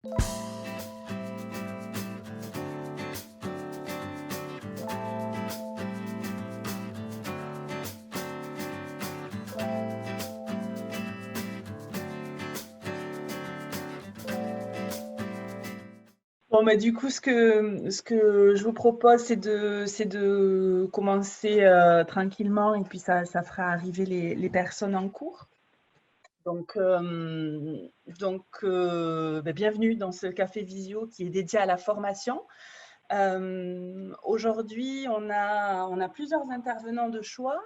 Bon, mais du coup, ce que je vous propose, c'est de commencer tranquillement et puis ça fera arriver les personnes en cours. Donc, bienvenue dans ce café visio qui est dédié à la formation. Aujourd'hui, on a plusieurs intervenants de choix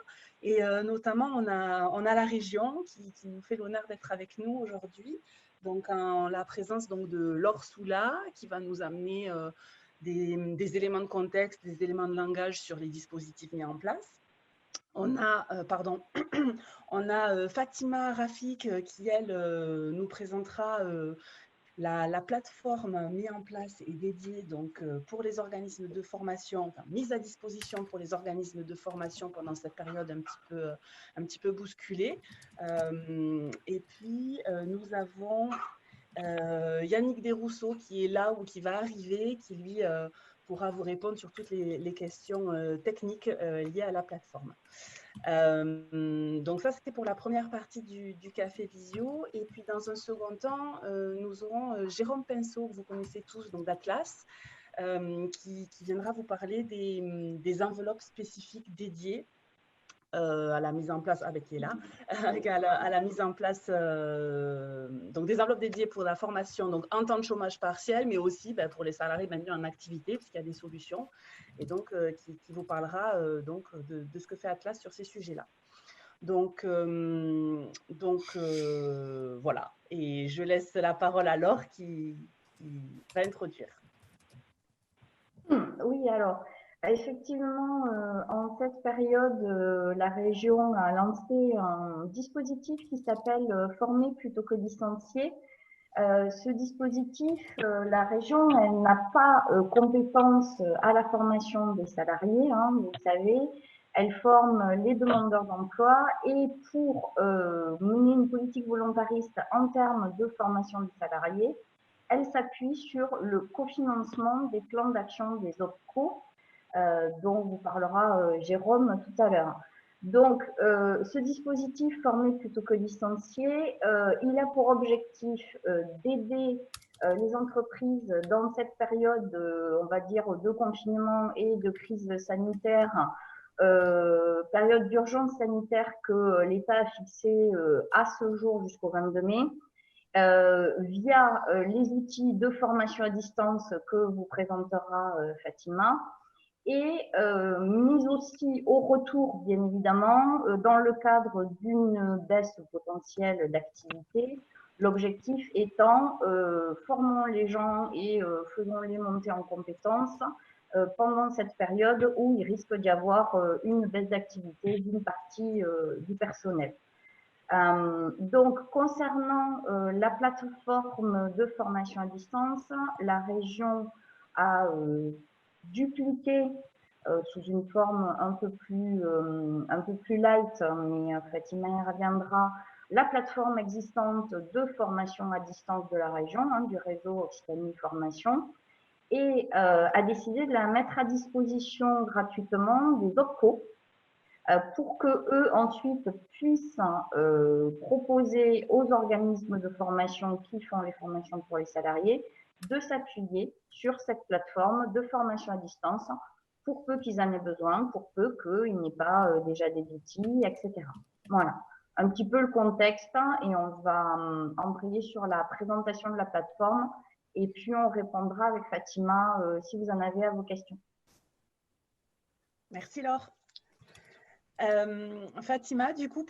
et notamment, on a la région qui nous fait l'honneur d'être avec nous aujourd'hui. Donc, en la présence donc, de Laure Soula qui va nous amener des éléments de contexte, des éléments de langage sur les dispositifs mis en place. On a Fatima Rafik qui, elle, nous présentera la plateforme mise en place et dédiée donc, pour les organismes de formation, enfin, mise à disposition pour les organismes de formation pendant cette période un petit peu bousculée. Et puis, nous avons Yannick Desrousseaux qui est là ou qui va arriver, qui lui pourra vous répondre sur toutes les questions techniques liées à la plateforme. Donc ça, c'était pour la première partie du café visio. Et puis, dans un second temps, nous aurons Jérôme Pinceau, que vous connaissez tous, donc d'Atlas, qui viendra vous parler des enveloppes spécifiques dédiées à la mise en place, avec qui est là, à la mise en place donc des enveloppes dédiées pour la formation donc en temps de chômage partiel, mais aussi pour les salariés maintenus en activité, puisqu'il y a des solutions, et donc qui vous parlera donc de ce que fait Atlas sur ces sujets-là. Donc voilà, et je laisse la parole à Laure qui va introduire. Oui, alors, effectivement, en cette période, la région a lancé un dispositif qui s'appelle Former plutôt que licencier. Ce dispositif, la région, elle n'a pas compétence à la formation des salariés, hein, vous le savez. Elle forme les demandeurs d'emploi et pour mener une politique volontariste en termes de formation des salariés, elle s'appuie sur le cofinancement des plans d'action des OPCO, dont vous parlera Jérôme tout à l'heure. Donc, ce dispositif formé plutôt que licencié, il a pour objectif d'aider les entreprises dans cette période, on va dire, de confinement et de crise sanitaire, période d'urgence sanitaire que l'État a fixée à ce jour jusqu'au 22 mai, via les outils de formation à distance que vous présentera Fatima, et mise aussi au retour, bien évidemment, dans le cadre d'une baisse potentielle d'activité. L'objectif étant, formons les gens et faisons-les monter en compétences pendant cette période où il risque d'y avoir une baisse d'activité d'une partie du personnel. Donc, concernant la plateforme de formation à distance, la région a dupliqué sous une forme un peu plus light, mais Fatima y reviendra, la plateforme existante de formation à distance de la région, hein, du réseau Occitanie Formation, et a décidé de la mettre à disposition gratuitement des OPCO, pour que eux ensuite puissent proposer aux organismes de formation qui font les formations pour les salariés de s'appuyer sur cette plateforme de formation à distance pour peu qu'ils en aient besoin, pour peu qu'il n'y ait pas déjà des outils, etc. Voilà, un petit peu le contexte, et on va embrayer sur la présentation de la plateforme et puis on répondra avec Fatima si vous en avez à vos questions. Merci Laure. Fatima, du coup,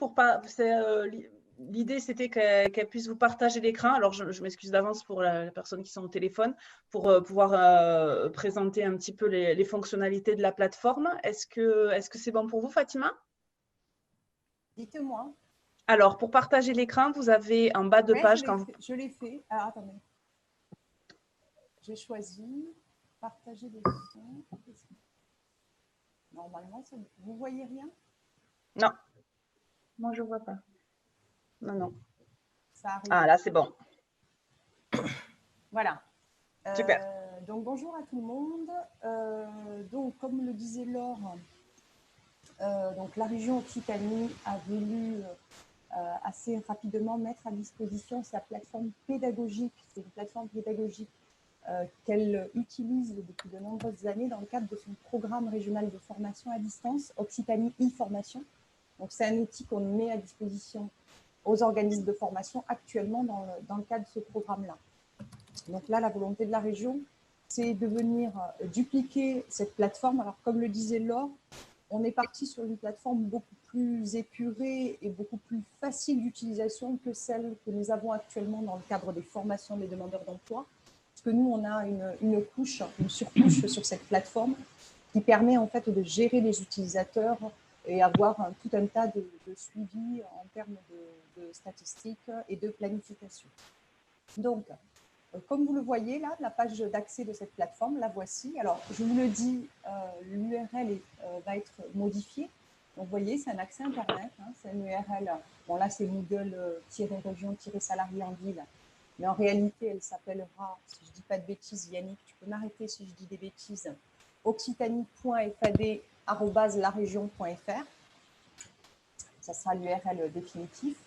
l'idée, c'était qu'elle puisse vous partager l'écran. Alors, je m'excuse d'avance pour les personnes qui sont au téléphone, pour pouvoir présenter un petit peu les fonctionnalités de la plateforme. Est-ce que c'est bon pour vous, Fatima? Dites-moi. Alors, pour partager l'écran, vous avez en bas de page… Je l'ai fait. Alors, attendez. J'ai choisi partager l'écran. Normalement, vous voyez rien? Non. Moi, je ne vois pas. Non. Ça arrive. Ah, là, c'est bon. Voilà. Super. Donc, bonjour à tout le monde. Donc, comme le disait Laure, donc, la région Occitanie a voulu assez rapidement mettre à disposition sa plateforme pédagogique. C'est une plateforme pédagogique qu'elle utilise depuis de nombreuses années dans le cadre de son programme régional de formation à distance, Occitanie e-formation. Donc, c'est un outil qu'on met à disposition aux organismes de formation actuellement dans le cadre de ce programme-là. Donc là, la volonté de la région, c'est de venir dupliquer cette plateforme. Alors, comme le disait Laure, on est parti sur une plateforme beaucoup plus épurée et beaucoup plus facile d'utilisation que celle que nous avons actuellement dans le cadre des formations des demandeurs d'emploi. Parce que nous, on a une couche, une surcouche sur cette plateforme qui permet en fait de gérer les utilisateurs et avoir tout un tas de suivi en termes de statistiques et de planification. Donc, comme vous le voyez là, la page d'accès de cette plateforme, la voici. Alors, je vous le dis, l'URL va être modifiée. Donc, vous voyez, c'est un accès Internet. Hein, c'est une URL. Bon, là, c'est Moodle-région-salarié en ville. Mais en réalité, elle s'appellera, si je ne dis pas de bêtises, Yannick, tu peux m'arrêter si je dis des bêtises, occitanie.fad@laregion.fr. Ça sera l'URL définitif.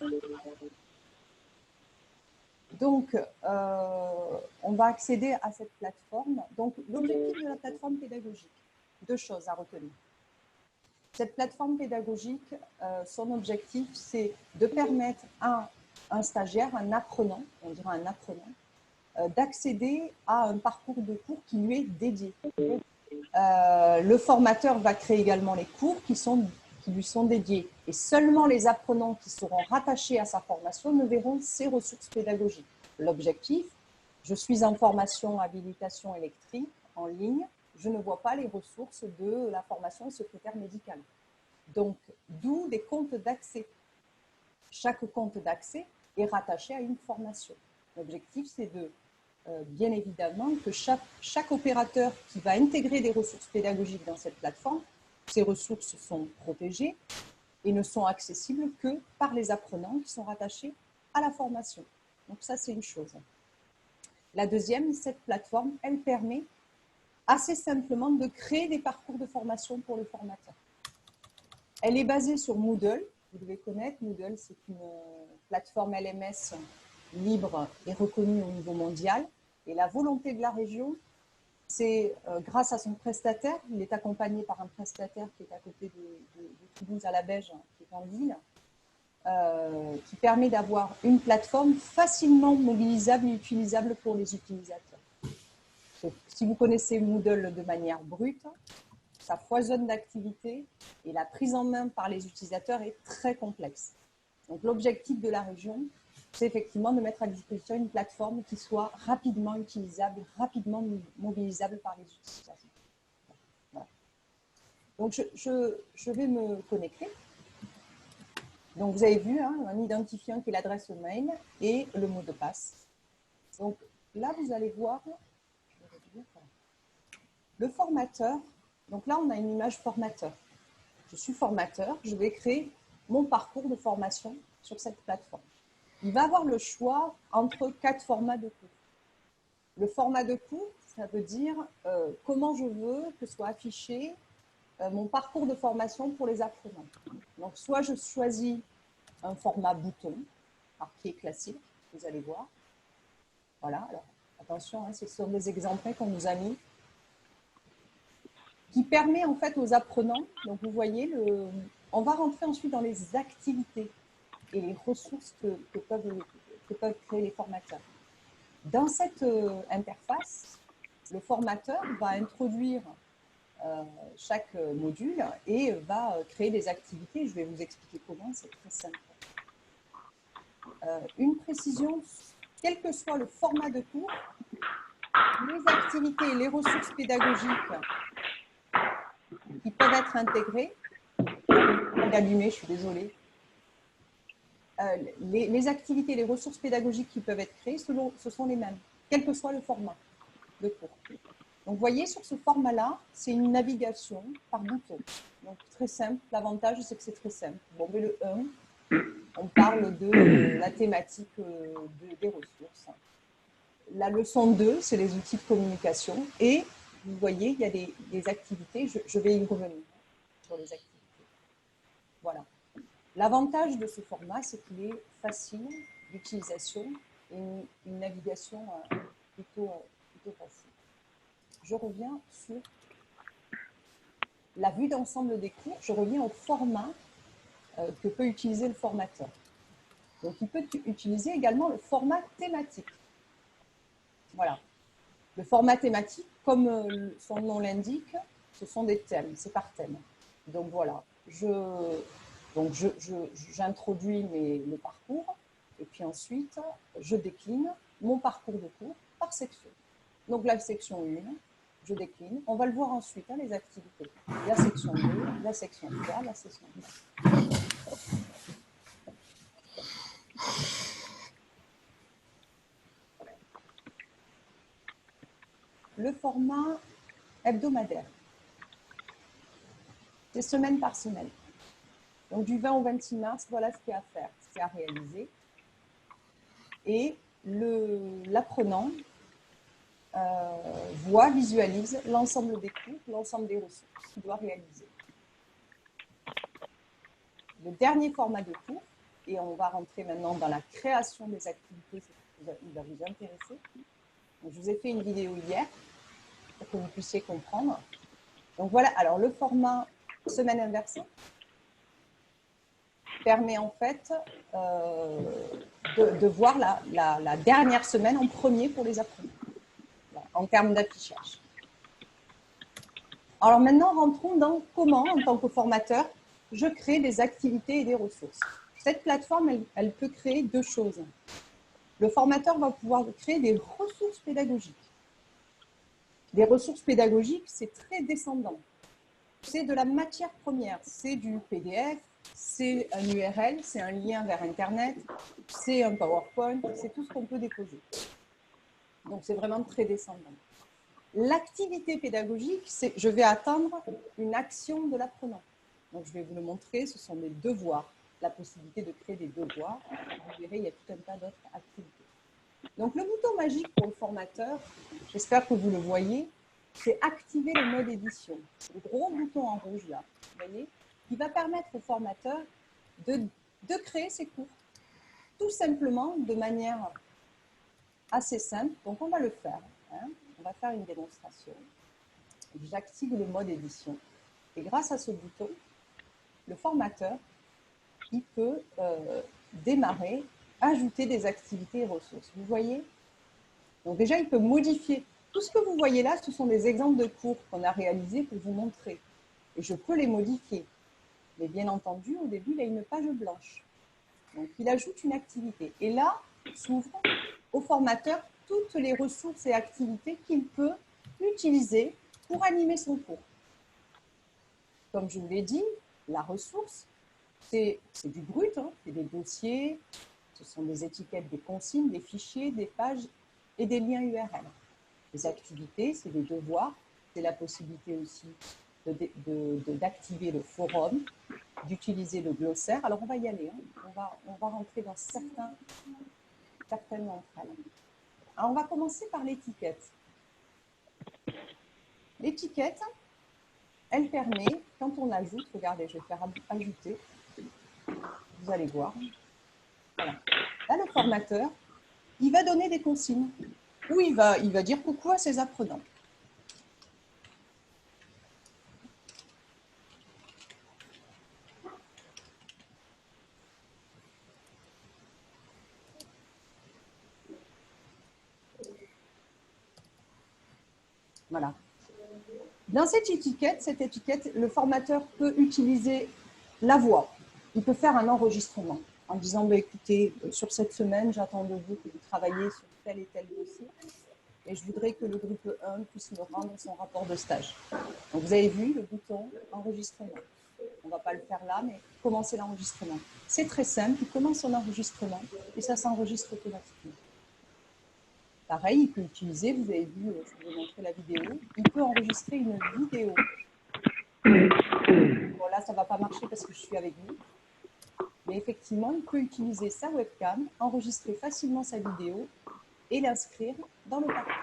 Donc, on va accéder à cette plateforme. Donc, l'objectif de la plateforme pédagogique, deux choses à retenir. Cette plateforme pédagogique, son objectif, c'est de permettre à un stagiaire, un apprenant, on dira un apprenant, d'accéder à un parcours de cours qui lui est dédié. Le formateur va créer également les cours qui lui sont dédiés. Et seulement les apprenants qui seront rattachés à sa formation ne verront ces ressources pédagogiques. L'objectif, je suis en formation habilitation électrique en ligne, je ne vois pas les ressources de la formation secrétaire médicale. Donc, d'où des comptes d'accès. Chaque compte d'accès est rattaché à une formation. L'objectif, c'est de bien évidemment que chaque opérateur qui va intégrer des ressources pédagogiques dans cette plateforme, ces ressources sont protégées et ne sont accessibles que par les apprenants qui sont rattachés à la formation. Donc ça, c'est une chose. La deuxième, cette plateforme, elle permet assez simplement de créer des parcours de formation pour le formateur. Elle est basée sur Moodle. Vous devez connaître, Moodle, c'est une plateforme LMS libre et reconnue au niveau mondial. Et la volonté de la région, c'est grâce à son prestataire, il est accompagné par un prestataire qui est à côté de Toulouse à la Beige, qui est en ville, qui permet d'avoir une plateforme facilement mobilisable et utilisable pour les utilisateurs. Donc, si vous connaissez Moodle de manière brute, ça foisonne d'activités et la prise en main par les utilisateurs est très complexe. Donc l'objectif de la région, c'est effectivement de mettre à disposition une plateforme qui soit rapidement utilisable, rapidement mobilisable par les utilisateurs. Voilà. Donc je vais me connecter. Donc vous avez vu, hein, un identifiant qui est l'adresse mail et le mot de passe. Donc là, vous allez voir le formateur. Donc là, on a une image formateur. Je suis formateur, je vais créer mon parcours de formation sur cette plateforme. Il va avoir le choix entre 4 formats de cours. Le format de cours, ça veut dire comment je veux que soit affiché mon parcours de formation pour les apprenants. Donc, soit je choisis un format bouton, qui est classique, vous allez voir. Voilà, alors attention, hein, ce sont des exemples qu'on nous a mis, qui permet en fait aux apprenants, donc vous voyez, on va rentrer ensuite dans les activités et les ressources que peuvent créer les formateurs. Dans cette interface, le formateur va introduire chaque module et va créer des activités. Je vais vous expliquer comment, c'est très simple. Une précision, quel que soit le format de cours, les activités et les ressources pédagogiques qui peuvent être intégrées, allumé, je suis désolée, les activités et les ressources pédagogiques qui peuvent être créées, ce sont les mêmes, quel que soit le format de cours. Donc, vous voyez, sur ce format-là, c'est une navigation par bouton. Donc, très simple. L'avantage, c'est que c'est très simple. Bon, mais le 1, on parle de la thématique des ressources. la leçon 2, c'est les outils de communication. Et vous voyez, il y a des activités. Je vais y revenir sur les activités. Voilà. L'avantage de ce format, c'est qu'il est facile d'utilisation et une navigation plutôt facile. Je reviens sur la vue d'ensemble des cours. Je reviens au format que peut utiliser le formateur. Donc, il peut utiliser également le format thématique. Voilà. Le format thématique, comme son nom l'indique, ce sont des thèmes, c'est par thème. Donc, voilà. J'introduis le parcours et puis ensuite, je décline mon parcours de cours par section. Donc, la section 1, je décline. On va le voir ensuite, hein, les activités. La section 2, la section 3, la section 4. Le format hebdomadaire, c'est semaine par semaine. Donc, du 20 au 26 mars, voilà ce qu'il y a à faire, ce qu'il y a à réaliser. Et l'apprenant visualise l'ensemble des cours, l'ensemble des ressources qu'il doit réaliser. Le dernier format de cours, et on va rentrer maintenant dans la création des activités, il va vous intéresser. Donc, je vous ai fait une vidéo hier pour que vous puissiez comprendre. Donc voilà, alors le format semaine inversée permet en fait de voir la dernière semaine en premier pour les apprenants, en termes d'affichage. Alors maintenant, rentrons dans comment, en tant que formateur, je crée des activités et des ressources. Cette plateforme, elle peut créer deux choses. Le formateur va pouvoir créer des ressources pédagogiques. Des ressources pédagogiques, c'est très descendant. C'est de la matière première, c'est du PDF, c'est un URL, c'est un lien vers Internet, c'est un PowerPoint, c'est tout ce qu'on peut déposer. Donc, c'est vraiment très descendant. L'activité pédagogique, c'est je vais attendre une action de l'apprenant. Donc, je vais vous le montrer, ce sont des devoirs, la possibilité de créer des devoirs. Vous verrez, il y a tout un tas d'autres activités. Donc, le bouton magique pour le formateur, j'espère que vous le voyez, c'est activer le mode édition. Le gros bouton en rouge là, vous voyez, qui va permettre au formateur de créer ses cours. Tout simplement, de manière assez simple. Donc, on va le faire. Hein. On va faire une démonstration. J'active le mode édition. Et grâce à ce bouton, le formateur, il peut démarrer, ajouter des activités et ressources. Vous voyez? Donc déjà, il peut modifier. Tout ce que vous voyez là, ce sont des exemples de cours qu'on a réalisés pour vous montrer. Et je peux les modifier. Mais bien entendu, au début, il a une page blanche. Donc, il ajoute une activité. Et là, s'ouvre au formateur toutes les ressources et activités qu'il peut utiliser pour animer son cours. Comme je vous l'ai dit, la ressource, c'est du brut, hein, c'est des dossiers, ce sont des étiquettes, des consignes, des fichiers, des pages et des liens URL. Les activités, c'est des devoirs, c'est la possibilité aussi d'activer le forum, d'utiliser le glossaire. Alors, on va y aller, hein. On va rentrer dans certaines d'entre elles. Alors, on va commencer par l'étiquette. L'étiquette, elle permet, quand on ajoute, regardez, je vais faire ajouter, vous allez voir. Voilà. Là, le formateur, il va donner des consignes, ou il va dire coucou à ses apprenants. Voilà. Dans cette étiquette, le formateur peut utiliser la voix. Il peut faire un enregistrement en disant, bah, écoutez, sur cette semaine, j'attends de vous que vous travaillez sur tel et tel dossier et je voudrais que le groupe 1 puisse me rendre son rapport de stage. Donc, vous avez vu le bouton enregistrement. On ne va pas le faire là, mais commencer l'enregistrement. C'est très simple, il commence son enregistrement et ça s'enregistre automatiquement. Pareil, il peut utiliser, vous avez vu, je vous ai montré la vidéo, il peut enregistrer une vidéo. Bon, là, ça ne va pas marcher parce que je suis avec vous. Mais effectivement, il peut utiliser sa webcam, enregistrer facilement sa vidéo et l'inscrire dans le parcours.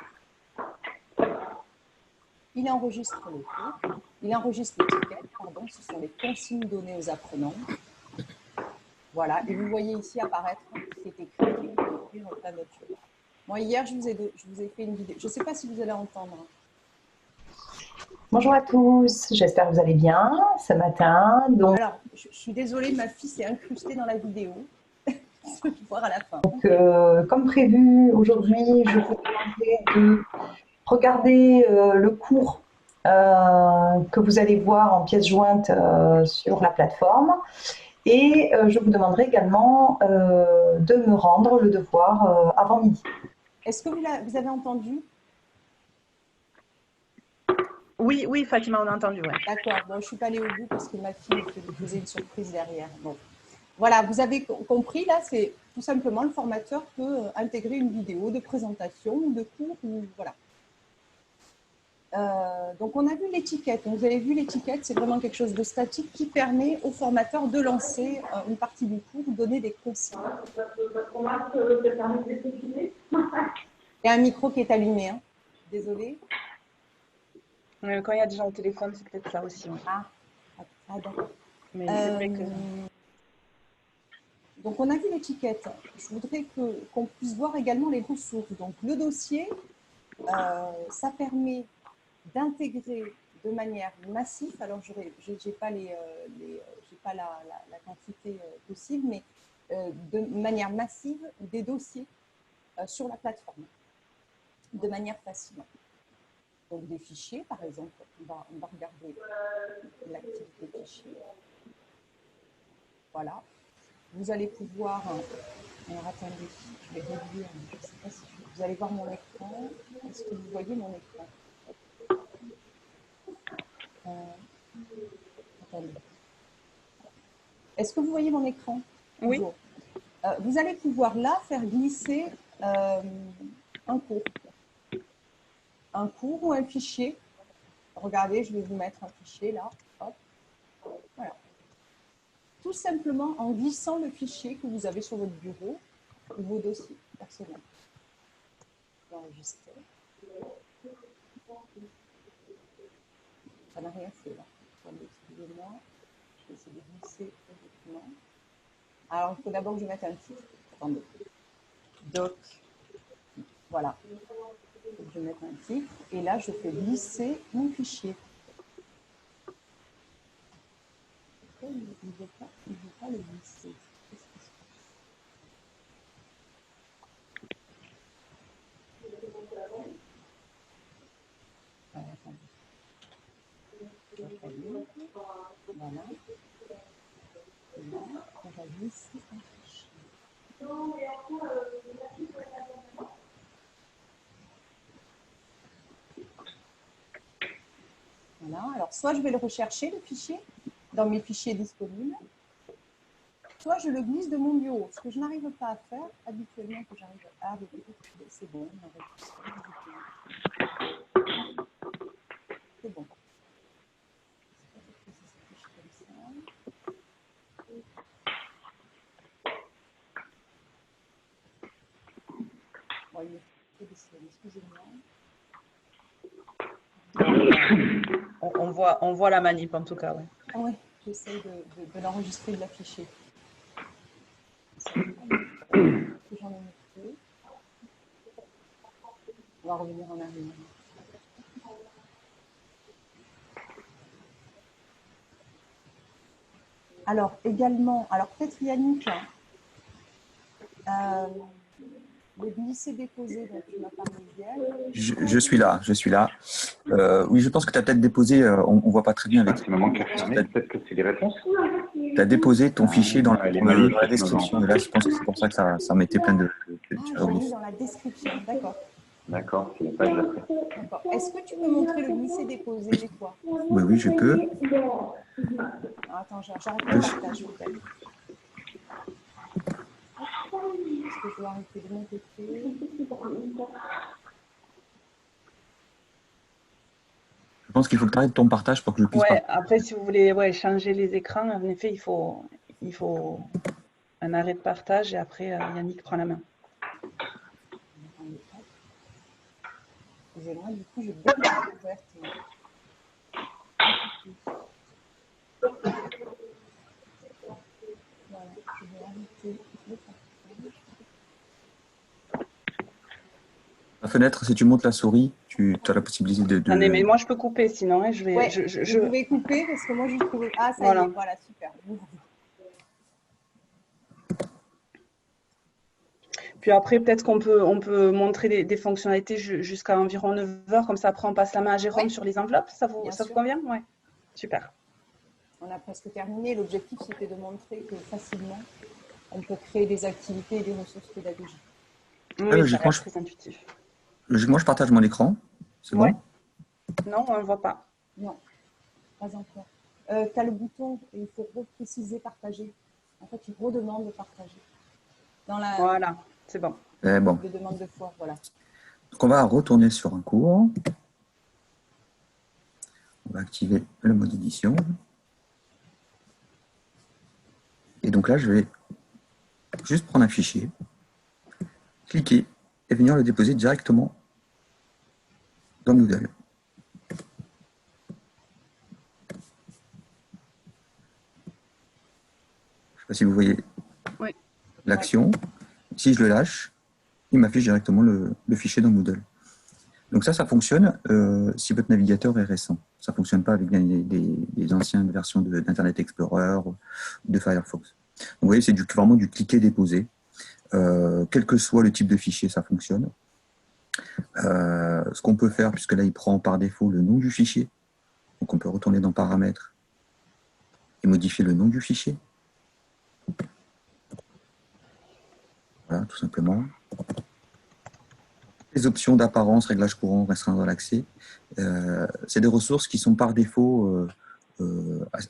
Il enregistre le cours, il enregistre l'étiquette, pardon, ce sont les consignes données aux apprenants. Voilà, et vous voyez ici apparaître ce qui est écrit, il faut écrire plein d'autres choses. Moi, hier, je vous ai fait une vidéo. Je ne sais pas si vous allez entendre. Bonjour à tous, j'espère que vous allez bien ce matin. Donc, alors, je suis désolée, ma fille s'est incrustée dans la vidéo. Je vais voir à la fin. Donc, comme prévu, aujourd'hui, je vous demanderai de regarder le cours que vous allez voir en pièce jointe sur la plateforme. Et je vous demanderai également de me rendre le devoir avant midi. Est-ce que vous avez entendu? Oui, oui, Fatima, on a entendu. Ouais. D'accord, bon, je ne suis pas allée au bout parce que ma fille me faisait une surprise derrière. Bon. Voilà, vous avez compris, là, c'est tout simplement le formateur peut intégrer une vidéo de présentation ou de cours. Ou, voilà. Donc, on a vu l'étiquette. Vous avez vu l'étiquette, c'est vraiment quelque chose de statique qui permet au formateur de lancer une partie du cours, donner des consignes. Il y a un micro qui est allumé. Hein. Désolée. Quand il y a des gens au téléphone, c'est peut-être ça aussi. Ouais. Ah d'accord. Mais c'est vrai que... Donc, on a vu l'étiquette. Je voudrais qu'on puisse voir également les ressources. Donc, le dossier, ça permet d'intégrer de manière massive, alors je n'ai pas, pas la quantité possible, mais de manière massive des dossiers sur la plateforme, de manière facile. Donc, des fichiers, par exemple, on va regarder l'activité fichier. Voilà. Vous allez pouvoir, alors attendez, je vais réduire, je ne sais pas si vous allez voir mon écran. Est-ce que vous voyez mon écran? Attendez. Est-ce que vous voyez mon écran? Oui. Vous allez pouvoir là faire glisser un cours. Un cours ou un fichier. Regardez, je vais vous mettre un fichier là. Hop. Voilà. Tout simplement en glissant le fichier que vous avez sur votre bureau ou vos dossiers personnels. Enregistrer. Ça n'a rien fait là. Excusez-moi. Je vais essayer de glisser le document. Alors, il faut d'abord que je mette un titre. Attendez. Doc. Voilà. Il faut que je mette un titre. Et là, je fais glisser mon fichier. Il ne veut pas le glisser. Qu'est-ce qui se passe? Attendez. Voilà. Et là, on va glisser un fichier. Voilà. Alors, soit je vais le rechercher, le fichier, dans mes fichiers disponibles, soit je le glisse de mon bureau. Ce que je n'arrive pas à faire, habituellement, que j'arrive à... c'est bon, on enregistre. C'est bon. Bon, excusez-moi. On voit la manip en tout cas. Ouais. Oui, j'essaie de l'enregistrer, de l'afficher. J'en ai montré. On va revenir en arrière. Alors, également, alors peut-être Yannick, le glisser-déposer dont tu m'as parlé hier. Je suis là. Oui, je pense que tu as peut-être déposé, on ne voit pas très bien avec. C'est maman qui a fermé, peut-être que c'est les réponses. Tu as déposé ton fichier dans la description. dans Et là, je pense que c'est pour ça que ça mettait plein de j'ai mis dans la description, d'accord. D'accord, c'est la page d'après. D'accord. Est-ce que tu peux montrer le glisser-déposer des fois? Oui, je peux. Attends, j'arrête le partage, peut-être. Est-ce que je dois arrêter de mon côté? Je pense qu'il faut que tu arrêtes ton partage pour que je puisse Ouais, après, si vous voulez changer les écrans, en effet, il faut un arrêt de partage et après, Yannick prend la main. Excusez-moi, du coup, j'ai beaucoup ouverte. Voilà, je vais arrêter le partage. La fenêtre, si tu montes la souris, tu as la possibilité de... Attendez, mais moi, je peux couper, sinon, hein, je vais... Ouais, vous pouvez couper parce que moi, je trouve... Ah, ça y Voilà. est, voilà, super. Puis après, peut-être qu'on peut montrer des fonctionnalités jusqu'à environ 9 heures, comme ça, après, on passe la main à Jérôme Oui. sur les enveloppes. Ça vous Bien sûr. convient? Oui, super. On a presque terminé. L'objectif, c'était de montrer que facilement, on peut créer des activités et des ressources pédagogiques. Oui, logiquement, ça a l'air très intuitif. Logiquement, je partage mon écran. C'est Ouais. bon? Non, on ne le voit pas. Non, pas encore. Tu as le bouton et il faut repréciser partager. En fait, il redemande de partager. Dans la... Voilà, c'est bon. Bon. Il demande deux fois, voilà. Donc, on va retourner sur un cours. On va activer le mode édition. Et donc là, je vais juste prendre un fichier, cliquer et venir le déposer directement dans Moodle. Je ne sais pas si vous voyez l'action. Si je le lâche, il m'affiche directement le fichier dans Moodle. Donc ça fonctionne si votre navigateur est récent. Ça ne fonctionne pas avec des anciennes versions d'Internet Explorer ou de Firefox. Donc vous voyez, c'est vraiment du cliquer-déposer. Quel que soit le type de fichier, ça fonctionne. Ce qu'on peut faire, puisque là, il prend par défaut le nom du fichier. Donc on peut retourner dans Paramètres et modifier le nom du fichier. Voilà, tout simplement. Les options d'apparence, réglage courant, restreindre l'accès, c'est des ressources qui sont par défaut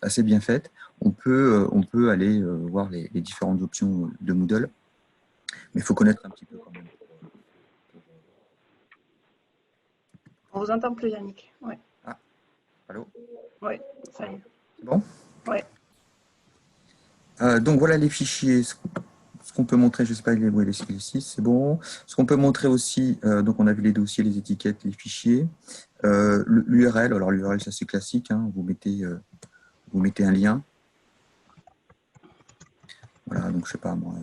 assez bien faites. On peut aller voir les différentes options de Moodle, mais il faut connaître un petit peu quand même. On vous entend plus, Yannick. Ouais. Ah, allô? Oui, ça y est. C'est bon? Oui. Donc voilà les fichiers. Ce qu'on peut montrer, je ne sais pas, il est ici, c'est bon. Ce qu'on peut montrer aussi, donc on a vu les dossiers, les étiquettes, les fichiers. L'URL, alors l'URL, ça c'est classique, hein, vous mettez un lien. Voilà, donc je ne sais pas, moi,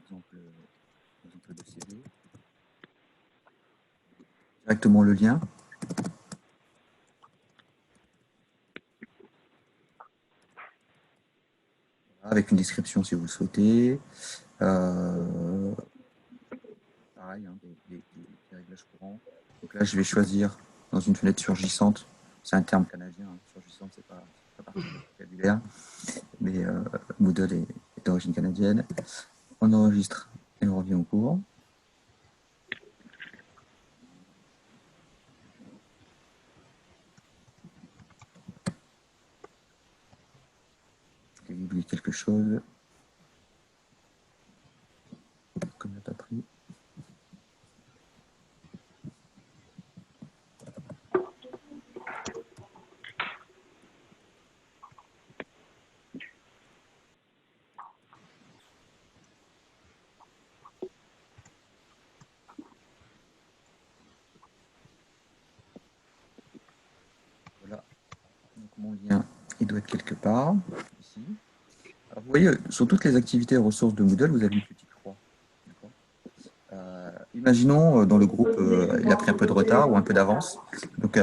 exemple de CV. Directement le lien. Avec une description si vous le souhaitez. Pareil, hein, des réglages courants. Donc là, je vais choisir dans une fenêtre surgissante. C'est un terme canadien, hein. Surgissante, c'est pas partie du vocabulaire, mais Moodle est d'origine canadienne. On enregistre et on revient au cours. J'ai oublié quelque chose. Comme n'a pas pris. Voilà. Donc mon lien, il doit être quelque part, ici. Alors, vous voyez, sur toutes les activités et ressources de Moodle, vous avez une petite croix. Imaginons dans le groupe, il a pris un peu de retard ou un peu d'avance. Donc,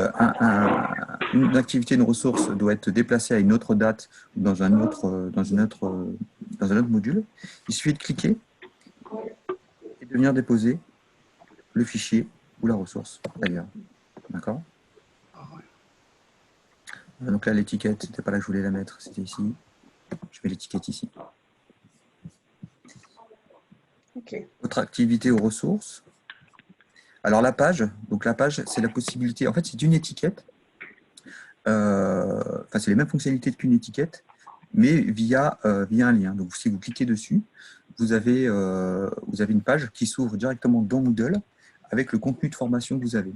une activité, une ressource doit être déplacée à une autre date ou dans un autre module. Il suffit de cliquer et de venir déposer le fichier ou la ressource d'ailleurs. D'accord? Donc là, l'étiquette, c'était pas là que je voulais la mettre, c'était ici. Je mets l'étiquette ici. Okay. Autre activité aux ressources. Alors la page, c'est la possibilité, en fait c'est une étiquette, enfin c'est les mêmes fonctionnalités qu'une étiquette, mais via un lien. Donc si vous cliquez dessus, vous avez une page qui s'ouvre directement dans Moodle avec le contenu de formation que vous avez.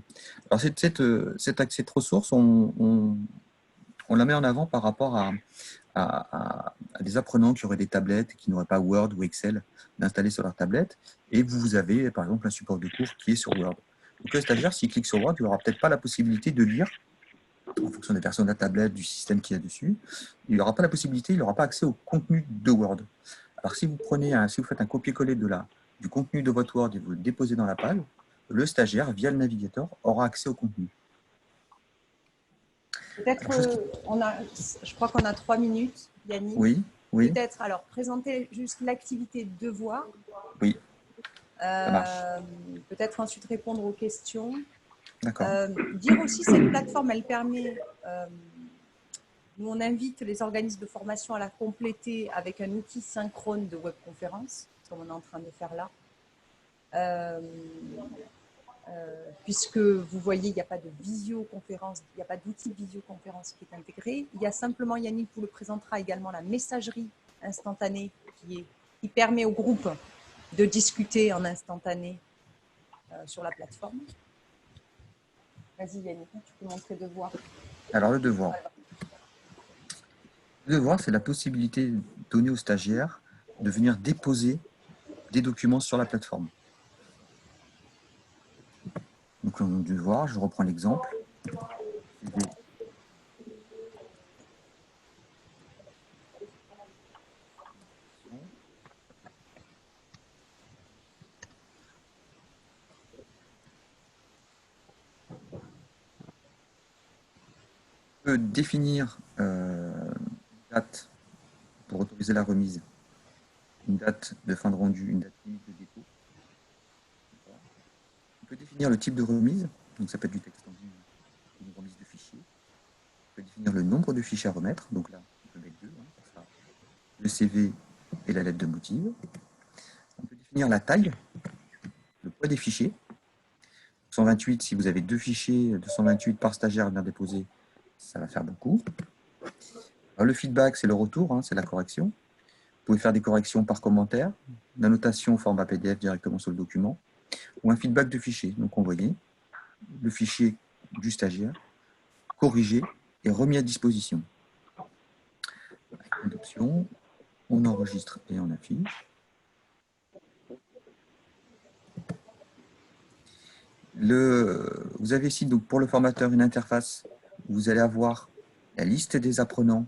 Alors cette ressource, on la met en avant par rapport à des apprenants qui auraient des tablettes et qui n'auraient pas Word ou Excel d'installer sur leur tablette, et vous avez par exemple un support de cours qui est sur Word. Donc, le stagiaire, s'il clique sur Word, il n'aura peut-être pas la possibilité de lire, en fonction des versions de la tablette, du système qu'il y a dessus. Il n'aura pas la possibilité, il n'aura pas accès au contenu de Word. Alors, si vous faites un copier-coller du contenu de votre Word et vous le déposez dans la page, le stagiaire, via le navigateur, aura accès au contenu. Peut-être, je crois qu'on a 3 minutes, Yannick. Oui, oui. Peut-être, alors, présenter juste l'activité devoir. Oui, ça marche. Peut-être ensuite répondre aux questions. D'accord. Dire aussi, cette plateforme, elle permet, nous on invite les organismes de formation à la compléter avec un outil synchrone de webconférence, comme on est en train de faire là. Puisque vous voyez, il n'y a pas de visioconférence, il n'y a pas d'outil de visioconférence qui est intégré. Il y a simplement, Yannick vous le présentera également, la messagerie instantanée qui permet au groupe de discuter en instantané sur la plateforme. Vas-y Yannick, tu peux montrer devoir. Alors le devoir. Le devoir, c'est la possibilité donnée aux stagiaires de venir déposer des documents sur la plateforme. Donc le devoir, je reprends l'exemple. On peut définir une date pour autoriser la remise, une date de fin de rendu, une date limite de dépôt. On peut définir le type de remise, donc ça peut être du texte tendu, une remise de fichiers. On peut définir le nombre de fichiers à remettre, donc là on peut mettre 2, ça sera le CV et la lettre de motif. On peut définir la taille, le poids des fichiers. 128, si vous avez 2 fichiers, 228 par stagiaire à venir déposer, ça va faire beaucoup. Alors, le feedback, c'est le retour, c'est la correction. Vous pouvez faire des corrections par commentaire, la notation au format PDF directement sur le document, ou un feedback de fichier. Donc, on voyait le fichier du stagiaire, corrigé et remis à disposition. Avec une option, on enregistre et on affiche. Vous avez ici, donc, pour le formateur, une interface où vous allez avoir la liste des apprenants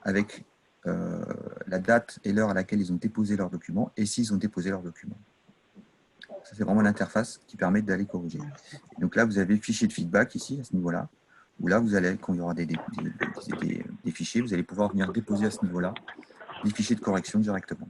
avec la date et l'heure à laquelle ils ont déposé leurs documents et s'ils ont déposé leurs documents. Ça, c'est vraiment l'interface qui permet d'aller corriger. Et donc là, vous avez le fichier de feedback ici, à ce niveau-là, où là, vous allez, quand il y aura des fichiers, vous allez pouvoir venir déposer à ce niveau-là des fichiers de correction directement.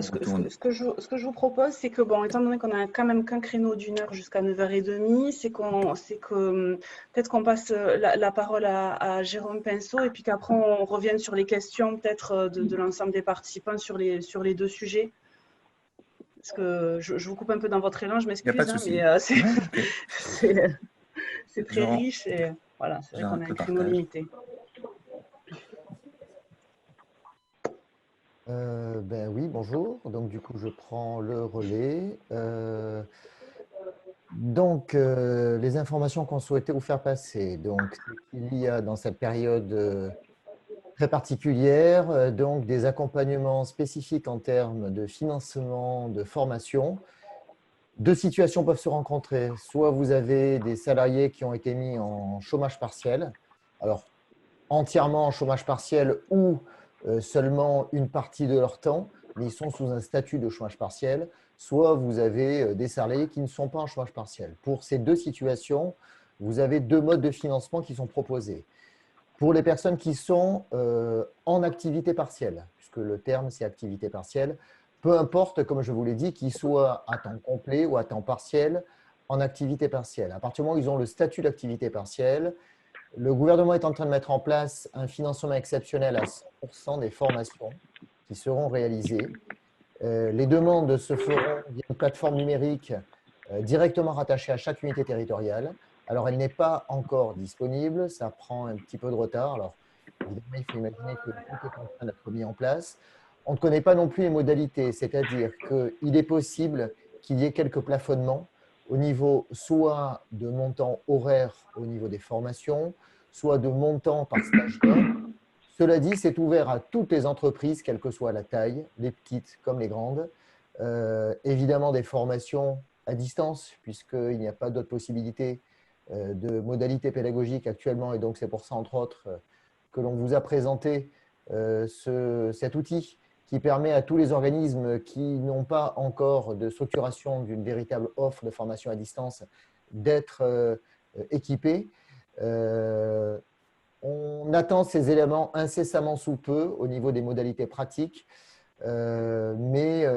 Ce que je vous propose, c'est que, bon, étant donné qu'on a quand même qu'un créneau d'1 heure jusqu'à 9h30, c'est que peut-être qu'on passe la parole à Jérôme Pinceau et puis qu'après on revienne sur les questions peut-être de l'ensemble des participants sur les 2 sujets. Parce que je vous coupe un peu dans votre élan, je m'excuse, mais c'est très riche et voilà, c'est vrai qu'on a un créneau limité. Ben oui, bonjour. Donc, du coup, je prends le relais. Les informations qu'on souhaitait vous faire passer. Donc, il y a dans cette période très particulière, donc des accompagnements spécifiques en termes de financement, de formation. 2 situations peuvent se rencontrer. Soit vous avez des salariés qui ont été mis en chômage partiel, alors entièrement en chômage partiel ou seulement une partie de leur temps, mais ils sont sous un statut de chômage partiel, soit vous avez des salariés qui ne sont pas en chômage partiel. Pour ces 2 situations, vous avez 2 modes de financement qui sont proposés. Pour les personnes qui sont en activité partielle, puisque le terme c'est activité partielle, peu importe, comme je vous l'ai dit, qu'ils soient à temps complet ou à temps partiel en activité partielle. À partir du moment où ils ont le statut d'activité partielle, le gouvernement est en train de mettre en place un financement exceptionnel à 100% des formations qui seront réalisées. Les demandes se feront via une plateforme numérique directement rattachée à chaque unité territoriale. Alors, elle n'est pas encore disponible, ça prend un petit peu de retard. Alors, évidemment, il faut imaginer que tout est en train d'être mis en place. On ne connaît pas non plus les modalités, c'est-à-dire qu'il est possible qu'il y ait quelques plafonnements au niveau soit de montant horaire au niveau des formations, soit de montant par stagiaire. Cela dit, c'est ouvert à toutes les entreprises, quelle que soit la taille, les petites comme les grandes. évidemment des formations à distance, puisqu'il n'y a pas d'autres possibilités de modalités pédagogiques actuellement. Et donc, c'est pour ça, entre autres, que l'on vous a présenté cet outil qui permet à tous les organismes qui n'ont pas encore de structuration d'une véritable offre de formation à distance d'être équipés. On attend ces éléments incessamment sous peu au niveau des modalités pratiques, mais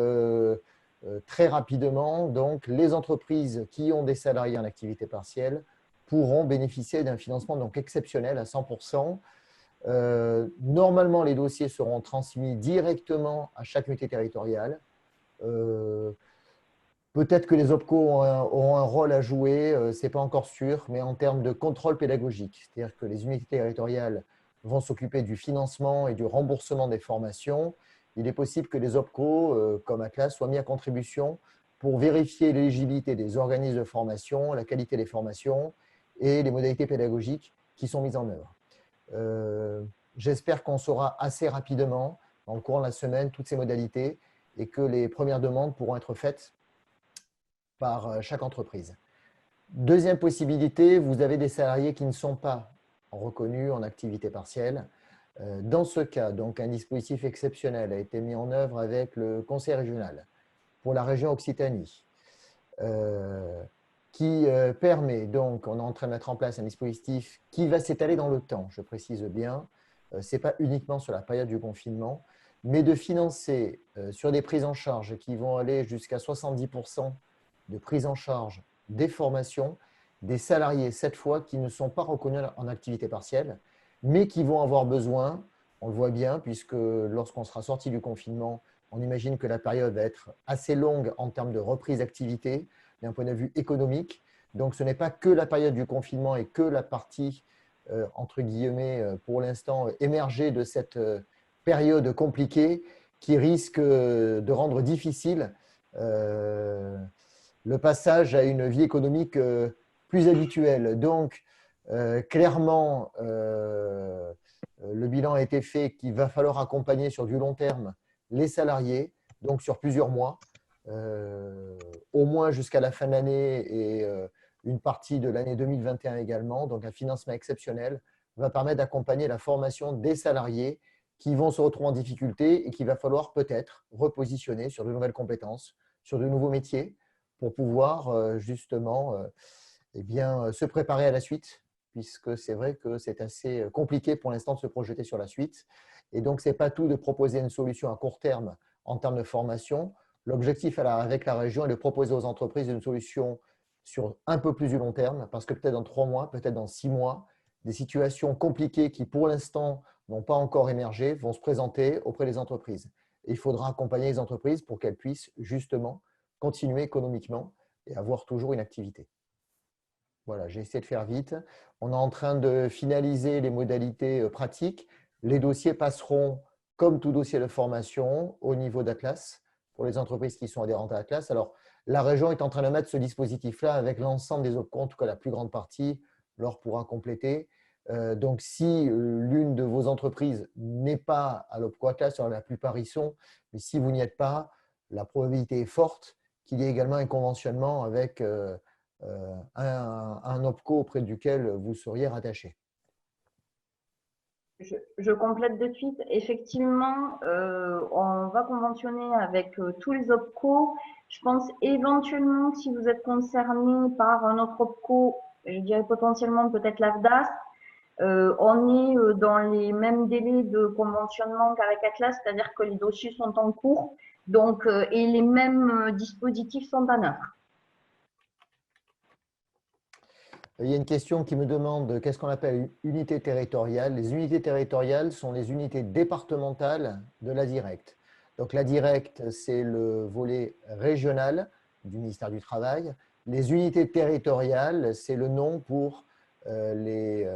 très rapidement, donc, les entreprises qui ont des salariés en activité partielle pourront bénéficier d'un financement donc exceptionnel à 100%. Normalement, les dossiers seront transmis directement à chaque unité territoriale. Peut-être que les OPCO auront un rôle à jouer, ce n'est pas encore sûr, mais en termes de contrôle pédagogique, c'est-à-dire que les unités territoriales vont s'occuper du financement et du remboursement des formations. Il est possible que les OPCO, comme Atlas, soient mis à contribution pour vérifier l'éligibilité des organismes de formation, la qualité des formations et les modalités pédagogiques qui sont mises en œuvre. J'espère qu'on saura assez rapidement, dans le courant de la semaine, toutes ces modalités et que les premières demandes pourront être faites par chaque entreprise. Deuxième possibilité, vous avez des salariés qui ne sont pas reconnus en activité partielle. Dans ce cas, donc, un dispositif exceptionnel a été mis en œuvre avec le Conseil régional pour la région Occitanie, qui permet, donc, on est en train de mettre en place un dispositif qui va s'étaler dans le temps, je précise bien, ce n'est pas uniquement sur la période du confinement, mais de financer sur des prises en charge qui vont aller jusqu'à 70% de prise en charge des formations des salariés, cette fois, qui ne sont pas reconnus en activité partielle, mais qui vont avoir besoin, on le voit bien, puisque lorsqu'on sera sorti du confinement, on imagine que la période va être assez longue en termes de reprise d'activité, d'un point de vue économique. Donc, ce n'est pas que la période du confinement et que la partie, entre guillemets, pour l'instant, émergée de cette période compliquée qui risque de rendre difficile le passage à une vie économique plus habituelle. Donc, clairement, le bilan a été fait qu'il va falloir accompagner sur du long terme les salariés, donc sur plusieurs mois, au moins jusqu'à la fin de l'année et une partie de l'année 2021 également. Donc, un financement exceptionnel va permettre d'accompagner la formation des salariés qui vont se retrouver en difficulté et qu'il va falloir peut-être repositionner sur de nouvelles compétences, sur de nouveaux métiers pour pouvoir justement eh bien, se préparer à la suite, puisque c'est vrai que c'est assez compliqué pour l'instant de se projeter sur la suite. Et donc, ce n'est pas tout de proposer une solution à court terme en termes de formation. L'objectif avec la région est de proposer aux entreprises une solution sur un peu plus du long terme, parce que peut-être dans 3 mois, peut-être dans 6 mois, des situations compliquées qui, pour l'instant, n'ont pas encore émergé, vont se présenter auprès des entreprises. Et il faudra accompagner les entreprises pour qu'elles puissent justement continuer économiquement et avoir toujours une activité. Voilà, j'ai essayé de faire vite. On est en train de finaliser les modalités pratiques. Les dossiers passeront, comme tout dossier de formation, au niveau d'Atlas, pour les entreprises qui sont adhérentes à Atlas. Alors, la région est en train de mettre ce dispositif-là avec l'ensemble des OPCO, en tout cas la plus grande partie, Laure pourra compléter. Donc, si l'une de vos entreprises n'est pas à l'OPCO Atlas, la plupart y sont, mais si vous n'y êtes pas, la probabilité est forte qu'il y ait également un conventionnement avec un OPCO auprès duquel vous seriez rattaché. Je complète de suite. Effectivement, on va conventionner avec tous les OPCO. Je pense éventuellement que si vous êtes concerné par un autre OPCO, je dirais potentiellement peut-être l'AFDAS, on est dans les mêmes délais de conventionnement qu'avec Atlas, c'est-à-dire que les dossiers sont en cours, donc, et les mêmes dispositifs sont en œuvre. Il y a une question qui me demande qu'est-ce qu'on appelle une unité territoriale. Les unités territoriales sont les unités départementales de la Directe. Donc la Directe, c'est le volet régional du ministère du Travail. Les unités territoriales, c'est le nom pour les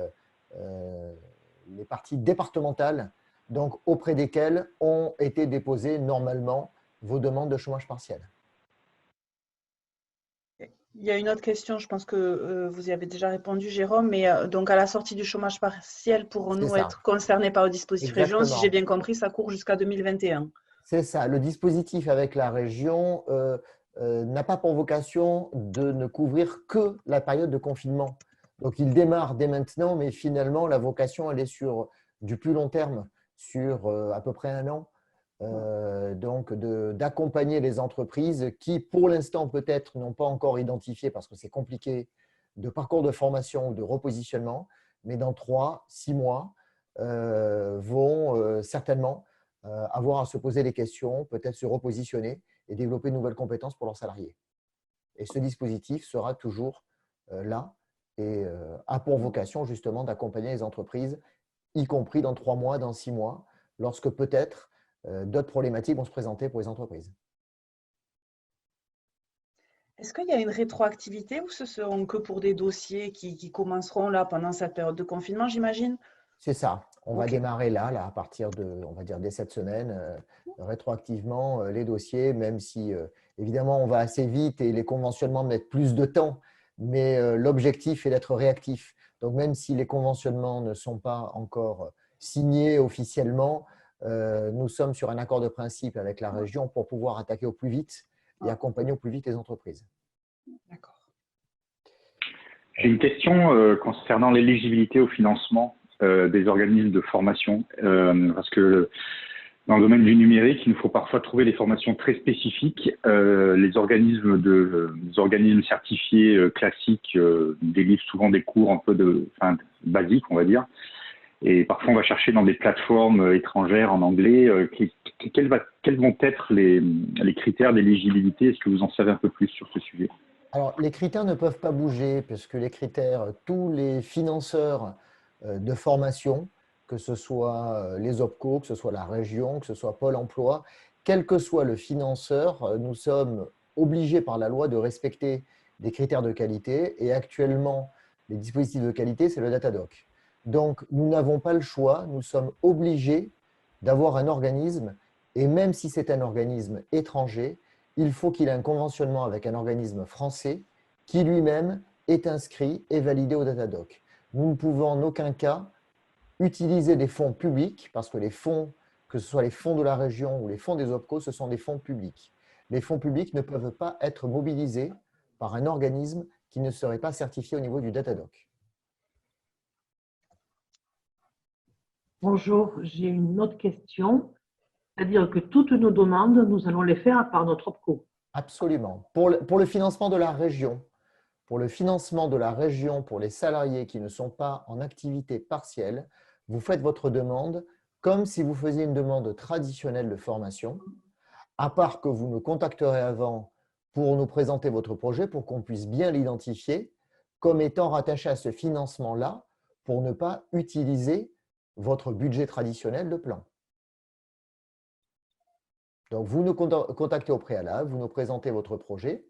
parties départementales, donc auprès desquelles ont été déposées normalement vos demandes de chômage partiel. Il y a une autre question, je pense que vous y avez déjà répondu, Jérôme, mais donc à la sortie du chômage partiel, pourrons-nous être concernés par le dispositif région? Si j'ai bien compris, ça court jusqu'à 2021. C'est ça. Le dispositif avec la région n'a pas pour vocation de ne couvrir que la période de confinement. Donc, il démarre dès maintenant, mais finalement, la vocation, elle est sur du plus long terme, sur à peu près 1 an. Donc, d'accompagner les entreprises qui, pour l'instant, peut-être n'ont pas encore identifié, parce que c'est compliqué, de parcours de formation ou de repositionnement, mais dans 3, 6 mois, vont certainement avoir à se poser des questions, peut-être se repositionner et développer de nouvelles compétences pour leurs salariés. Et ce dispositif sera toujours là et a pour vocation justement d'accompagner les entreprises, y compris dans 3 mois, dans 6 mois, lorsque peut-être d'autres problématiques vont se présenter pour les entreprises. Est-ce qu'il y a une rétroactivité ou ce seront que pour des dossiers qui commenceront là pendant cette période de confinement, j'imagine? C'est ça. On va Ok. démarrer là, à partir de, on va dire, dès cette semaine, rétroactivement les dossiers, même si évidemment on va assez vite et les conventionnements mettent plus de temps, mais l'objectif est d'être réactif. Donc même si les conventionnements ne sont pas encore signés officiellement, nous sommes sur un accord de principe avec la région pour pouvoir attaquer au plus vite et accompagner au plus vite les entreprises. D'accord. J'ai une question concernant l'éligibilité au financement des organismes de formation, parce que dans le domaine du numérique, il nous faut parfois trouver des formations très spécifiques. Les organismes certifiés classiques délivrent souvent des cours un peu basiques, on va dire. Et parfois, on va chercher dans des plateformes étrangères en anglais. Quels vont être les critères d'éligibilité? Est-ce que vous en savez un peu plus sur ce sujet? Alors, les critères ne peuvent pas bouger, puisque les critères, tous les financeurs de formation, que ce soit les OPCO, que ce soit la région, que ce soit Pôle emploi, quel que soit le financeur, nous sommes obligés par la loi de respecter des critères de qualité. Et actuellement, les dispositifs de qualité, c'est le Datadoc. Donc, nous n'avons pas le choix, nous sommes obligés d'avoir un organisme, et même si c'est un organisme étranger, il faut qu'il ait un conventionnement avec un organisme français qui lui-même est inscrit et validé au Datadoc. Nous ne pouvons en aucun cas utiliser des fonds publics, parce que les fonds, que ce soit les fonds de la région ou les fonds des OPCO, ce sont des fonds publics. Les fonds publics ne peuvent pas être mobilisés par un organisme qui ne serait pas certifié au niveau du Datadoc. Bonjour, j'ai une autre question, c'est-à-dire que toutes nos demandes, nous allons les faire par notre OPCO. Absolument. Pour le financement de la région, pour le financement de la région pour les salariés qui ne sont pas en activité partielle, vous faites votre demande comme si vous faisiez une demande traditionnelle de formation, à part que vous nous contacterez avant pour nous présenter votre projet pour qu'on puisse bien l'identifier comme étant rattaché à ce financement-là pour ne pas utiliser votre budget traditionnel de plan. Donc, vous nous contactez au préalable, vous nous présentez votre projet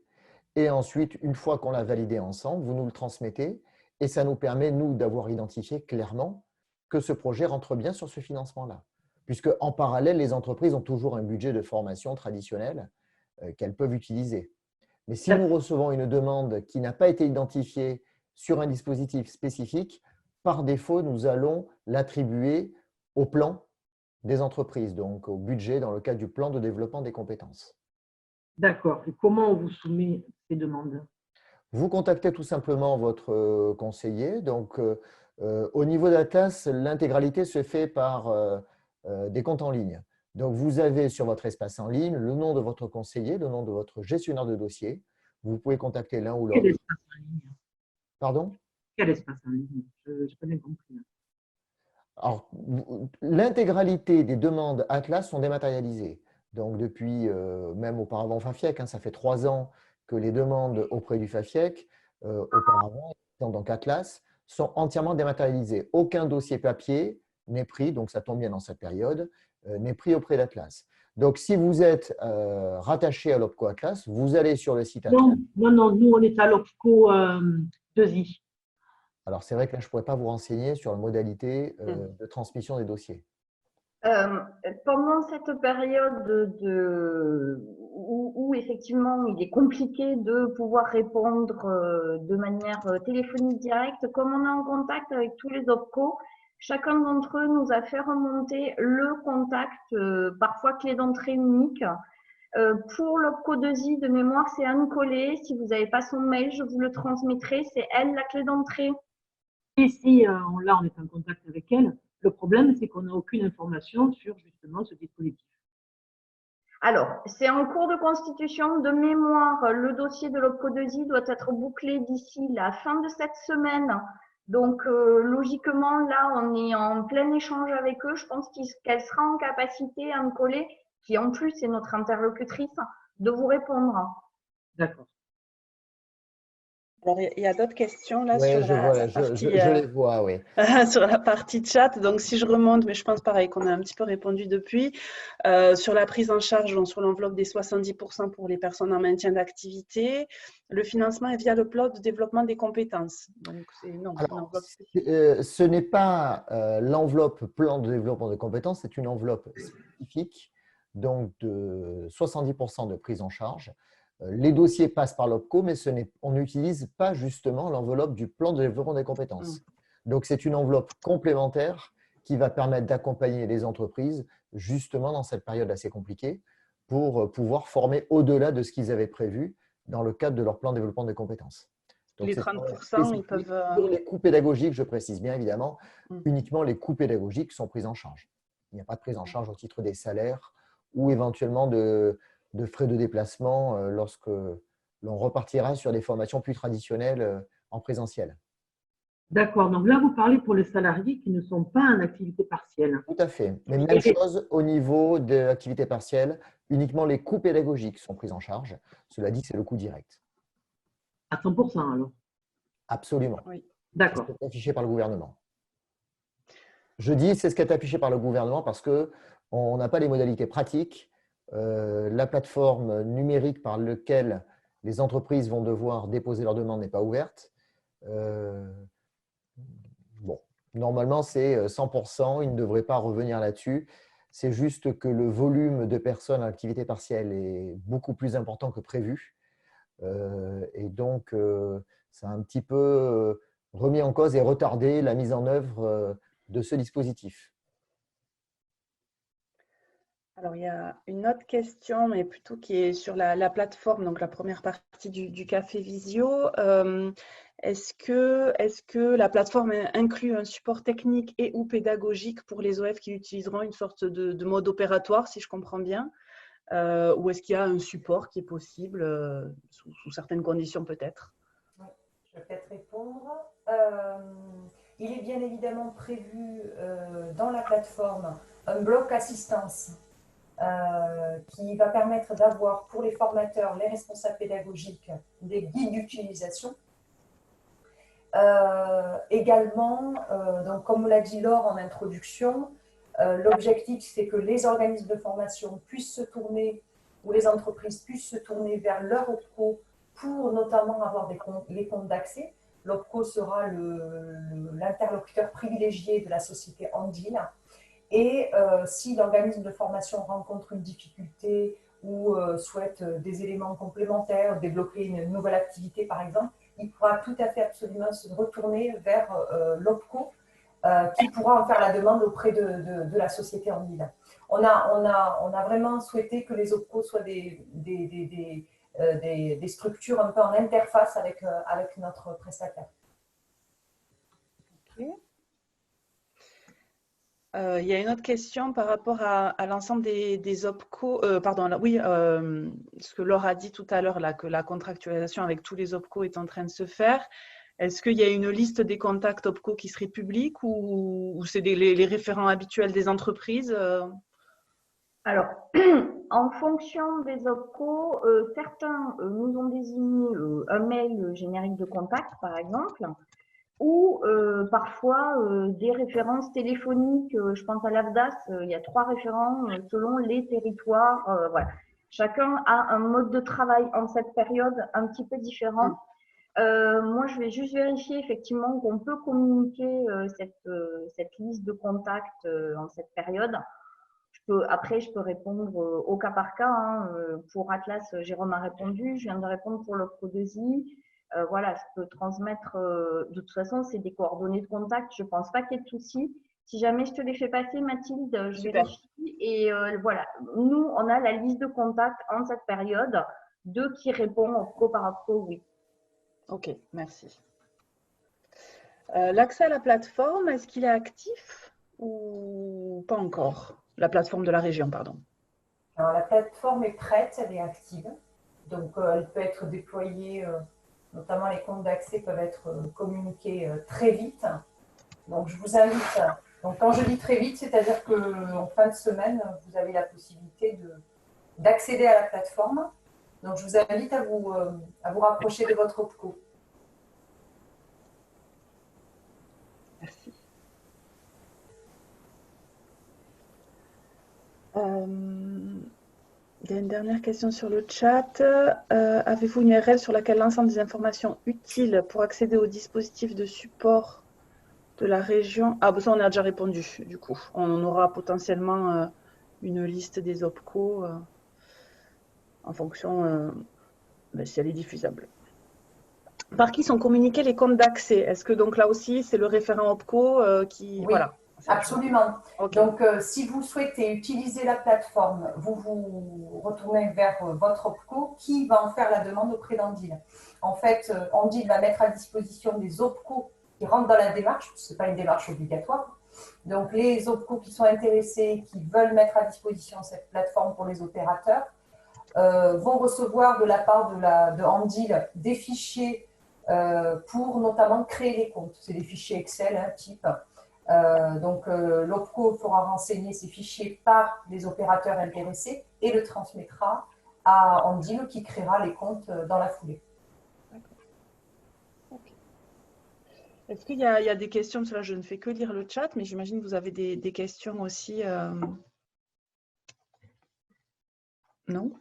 et ensuite, une fois qu'on l'a validé ensemble, vous nous le transmettez et ça nous permet, nous, d'avoir identifié clairement que ce projet rentre bien sur ce financement-là. Puisque en parallèle, les entreprises ont toujours un budget de formation traditionnel qu'elles peuvent utiliser. Mais si nous recevons une demande qui n'a pas été identifiée sur un dispositif spécifique, par défaut, nous allons l'attribuer au plan des entreprises, donc au budget dans le cadre du plan de développement des compétences. D'accord. Et comment on vous soumet ces demandes? Vous contactez tout simplement votre conseiller. Donc, au niveau d'Atlas, l'intégralité se fait par des comptes en ligne. Donc, vous avez sur votre espace en ligne le nom de votre conseiller, le nom de votre gestionnaire de dossier. Vous pouvez contacter l'un ou l'autre. Quel espace en ligne? Pardon? Quel espace en ligne? Je n'ai pas bien compris. Alors, l'intégralité des demandes Atlas sont dématérialisées. Donc, depuis, même auparavant FAFIEC, ça fait 3 ans que les demandes auprès du FAFIEC, auparavant, donc Atlas, sont entièrement dématérialisées. Aucun dossier papier n'est pris, donc ça tombe bien dans cette période, n'est pris auprès d'Atlas. Donc, si vous êtes rattaché à l'OPCO Atlas, vous allez sur le site Atlas. Non, nous, on est à l'OPCO 2i. Alors, c'est vrai que là, je ne pourrais pas vous renseigner sur la modalité de transmission des dossiers. Pendant cette période où effectivement il est compliqué de pouvoir répondre de manière téléphonique directe, comme on est en contact avec tous les OPCO, chacun d'entre eux nous a fait remonter le contact, parfois clé d'entrée unique. Pour l'OPCO 2I de mémoire, c'est Anne Collet. Si vous n'avez pas son mail, je vous le transmettrai. C'est elle la clé d'entrée. Et si là, on est en contact avec elle, le problème, c'est qu'on n'a aucune information sur justement ce dispositif. Alors, c'est en cours de constitution. De mémoire, le dossier de l'OPCO 2I doit être bouclé d'ici la fin de cette semaine. Donc, logiquement, là, on est en plein échange avec eux. Je pense qu'elle sera en capacité, Anne Collet, qui en plus est notre interlocutrice, de vous répondre. D'accord. Alors, il y a d'autres questions là Oui, sur je la vois, partie, je les vois, oui. sur la partie chat. Donc, si je remonte, mais je pense pareil qu'on a un petit peu répondu depuis, sur la prise en charge, donc sur l'enveloppe des 70% pour les personnes en maintien d'activité, le financement est via le plan de développement des compétences. Donc, c'est non, une Alors, enveloppe spécifique. ce n'est pas l'enveloppe plan de développement de compétences, c'est une enveloppe spécifique, donc de 70% de prise en charge. Les dossiers passent par l'OPCO, mais on n'utilise pas justement l'enveloppe du plan de développement des compétences. Donc, c'est une enveloppe complémentaire qui va permettre d'accompagner les entreprises justement dans cette période assez compliquée pour pouvoir former au-delà de ce qu'ils avaient prévu dans le cadre de leur plan de développement des compétences. Donc, Les 30%, ils peuvent… Pour les coûts pédagogiques, je précise bien évidemment, uniquement les coûts pédagogiques sont pris en charge. Il n'y a pas de prise en charge au titre des salaires ou éventuellement de frais de déplacement lorsque l'on repartira sur des formations plus traditionnelles en présentiel. D'accord. Donc là, vous parlez pour les salariés qui ne sont pas en activité partielle. Tout à fait. Mais même chose au niveau de l'activité partielle, uniquement les coûts pédagogiques sont pris en charge. Cela dit, c'est le coût direct. À 100% alors. Absolument. Oui. D'accord. C'est affiché par le gouvernement. Je dis c'est ce qui est affiché par le gouvernement parce qu'on n'a pas les modalités pratiques. La plateforme numérique par laquelle les entreprises vont devoir déposer leur demande n'est pas ouverte. Bon, normalement, c'est 100%. Il ne devrait pas revenir là-dessus. C'est juste que le volume de personnes en activité partielle est beaucoup plus important que prévu. Et donc, ça a un petit peu remis en cause et retardé la mise en œuvre de ce dispositif. Alors, il y a une autre question, mais plutôt qui est sur la plateforme, donc la première partie du Café Visio. Est-ce que la plateforme inclut un support technique et ou pédagogique pour les OF qui utiliseront une sorte de mode opératoire, si je comprends bien, ou est-ce qu'il y a un support qui est possible sous certaines conditions peut-être? Oui, je vais peut-être répondre. Il est bien évidemment prévu dans la plateforme un bloc assistance qui va permettre d'avoir pour les formateurs, les responsables pédagogiques, des guides d'utilisation. Également, donc comme l'a dit Laure en introduction, l'objectif c'est que les organismes de formation puissent se tourner, ou les entreprises puissent se tourner vers leur OPCO pour notamment avoir les comptes d'accès. L'OPCO sera l'interlocuteur privilégié de la société Andil. Et si l'organisme de formation rencontre une difficulté ou souhaite des éléments complémentaires, débloquer une nouvelle activité par exemple, il pourra tout à fait absolument se retourner vers l'OPCO qui pourra en faire la demande auprès de la société Andil. On a vraiment souhaité que les OPCO soient des structures un peu en interface avec notre prestataire. Okay. Il y a une autre question par rapport à l'ensemble des OPCO. Ce que Laure a dit tout à l'heure, que la contractualisation avec tous les OPCO est en train de se faire. Est-ce qu'il y a une liste des contacts OPCO qui serait publique ou c'est les référents habituels des entreprises? Alors, en fonction des OPCO, certains nous ont désigné un mail générique de contact, par exemple, ou parfois des références téléphoniques. Je pense à l'AFDAS, il y a 3 référents selon les territoires. Voilà. Chacun a un mode de travail en cette période un petit peu différent. Moi, je vais juste vérifier effectivement qu'on peut communiquer cette liste de contacts en cette période. Après, je peux répondre au cas par cas. Hein. Pour Atlas, Jérôme a répondu. Je viens de répondre pour l'OPCO 2I. Voilà, je peux transmettre. De toute façon, c'est des coordonnées de contact. Je ne pense pas qu'il y ait de souci. Si jamais je te les fais passer, Mathilde, je Super. vérifie. Et voilà, nous, on a la liste de contacts en cette période, d'eux qui répondent OPCO par OPCO, oui. Ok, merci. L'accès à la plateforme, est-ce qu'il est actif ou pas encore? La plateforme de la région, pardon. Alors, la plateforme est prête, elle est active. Donc, elle peut être déployée, notamment les comptes d'accès peuvent être communiqués très vite. Donc, je vous invite. Donc, quand je dis très vite, c'est-à-dire qu'en fin de semaine, vous avez la possibilité d'accéder à la plateforme. Donc, je vous invite à vous rapprocher de votre OPCO. Merci. Il y a une dernière question sur le chat. Avez-vous une URL sur laquelle l'ensemble des informations utiles pour accéder au dispositif de support de la région? Ah, ça, on a déjà répondu, du coup. On aura potentiellement une liste des OPCO en fonction si elle est diffusable. Par qui sont communiqués les comptes d'accès? Est-ce que donc là aussi, c'est le référent OPCO qui… Oui, voilà. absolument. Okay. Donc, si vous souhaitez utiliser la plateforme, vous vous retournez vers votre OPCO qui va en faire la demande auprès d'Andil. En fait, Andil va mettre à disposition des OPCO qui rentrent dans la démarche, ce n'est pas une démarche obligatoire. Donc, les OPCO qui sont intéressés, qui veulent mettre à disposition cette plateforme pour les opérateurs, vont recevoir de la part de Andil des fichiers pour notamment créer les comptes. C'est des fichiers Excel, type. Donc, l'OPCO fera renseigner ces fichiers par les opérateurs intéressés et le transmettra à Andil qui créera les comptes dans la foulée. D'accord. Okay. Est-ce qu'il y a des questions? Parce que là, je ne fais que lire le chat, mais j'imagine que vous avez des questions aussi. Non?